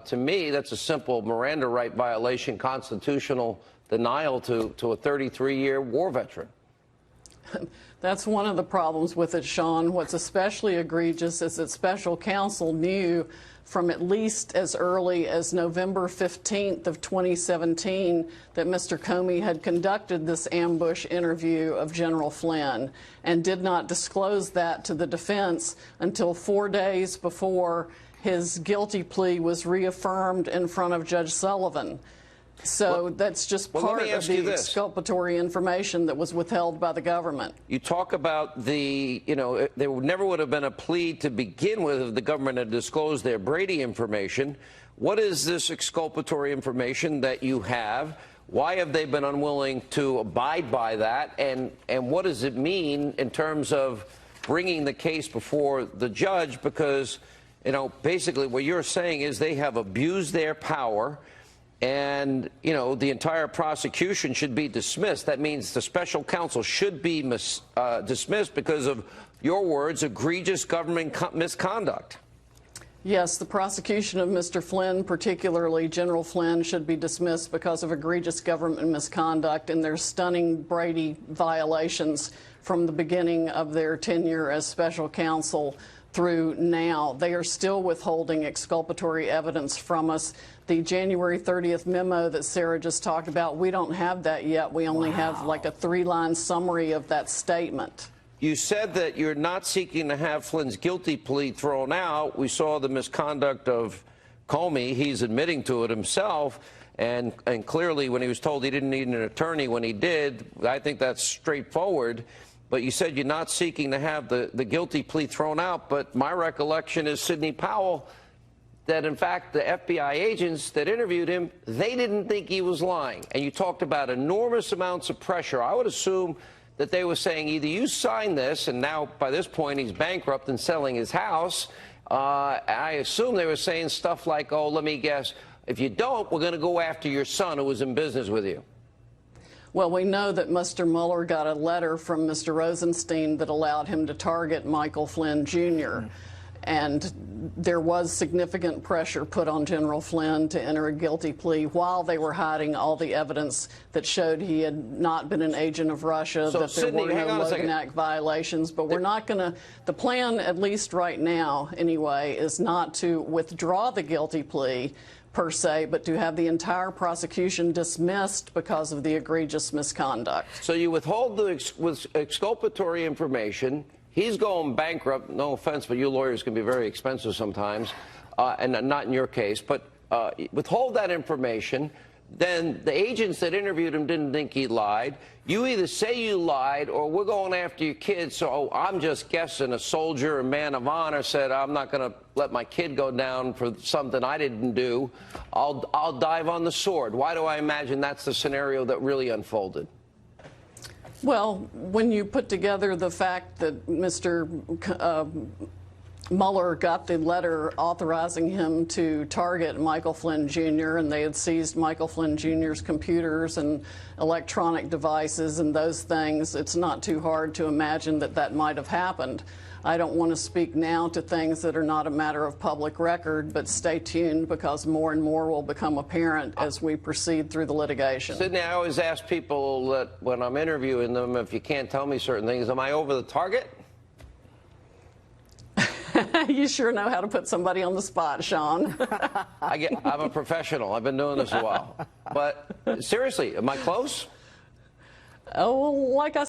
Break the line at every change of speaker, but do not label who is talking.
To me, that's a simple Miranda right violation, constitutional denial to a 33-year war veteran.
That's one of the problems with it, Sean. What's especially egregious is that special counsel knew from at least as early as November 15th of 2017 that Mr. Comey had conducted this ambush interview of General Flynn and did not disclose that to the defense until 4 days before his guilty plea was reaffirmed in front of Judge Sullivan. So that's just part of the exculpatory information that was withheld by the government.
You talk about there never would have been a plea to begin with if the government had disclosed their Brady information. What is this exculpatory information that you have? Why have they been unwilling to abide by that? And what does it mean in terms of bringing the case before the judge? Because, basically what you're saying is they have abused their power. And, the entire prosecution should be dismissed. That means the special counsel should be dismissed because of your words, egregious government misconduct.
Yes, the prosecution of Mr. Flynn, particularly General Flynn, should be dismissed because of egregious government misconduct and their stunning Brady violations from the beginning of their tenure as special counsel through now. They are still withholding exculpatory evidence from us. The January 30th memo that Sarah just talked about, we don't have that yet. We only have like a 3-line summary of that statement.
You said that you're not seeking to have Flynn's guilty plea thrown out. We saw the misconduct of Comey. He's admitting to it himself. And clearly, when he was told he didn't need an attorney when he did, I think that's straightforward. But you said you're not seeking to have the guilty plea thrown out. But my recollection is Sidney Powell, that in fact the FBI agents that interviewed him, they didn't think he was lying. And you talked about enormous amounts of pressure. I would assume that they were saying either you sign this, and now by this point he's bankrupt and selling his house. I assume they were saying stuff like, oh, let me guess, if you don't, we're going to go after your son who was in business with you.
Well, we know that Mr. Mueller got a letter from Mr. Rosenstein that allowed him to target Michael Flynn Jr. And there was significant pressure put on General Flynn to enter a guilty plea while they were hiding all the evidence that showed he had not been an agent of Russia, that there were no Logan Act violations. But we're not going to, the plan, at least right now anyway, is not to withdraw the guilty plea per se, but to have the entire prosecution dismissed because of the egregious misconduct.
So you withhold the exculpatory information. He's going bankrupt. No offense, but you lawyers can be very expensive sometimes, and not in your case. But withhold that information. Then the agents that interviewed him didn't think he lied. You either say you lied or we're going after your kids. So I'm just guessing a soldier, a man of honor said, I'm not going to let my kid go down for something I didn't do. I'll dive on the sword. Why do I imagine that's the scenario that really unfolded?
Well, when you put together the fact that Mr. Mueller got the letter authorizing him to target Michael Flynn Jr., and they had seized Michael Flynn Jr.'s computers and electronic devices and those things, it's not too hard to imagine that that might have happened. I don't want to speak now to things that are not a matter of public record, but stay tuned because more and more will become apparent as we proceed through the litigation.
Sydney, I always ask people that when I'm interviewing them, if you can't tell me certain things, am I over the target?
You sure know how to put somebody on the spot, Sean.
I'm a professional. I've been doing this a while. But seriously, am I close?
Oh, well, like I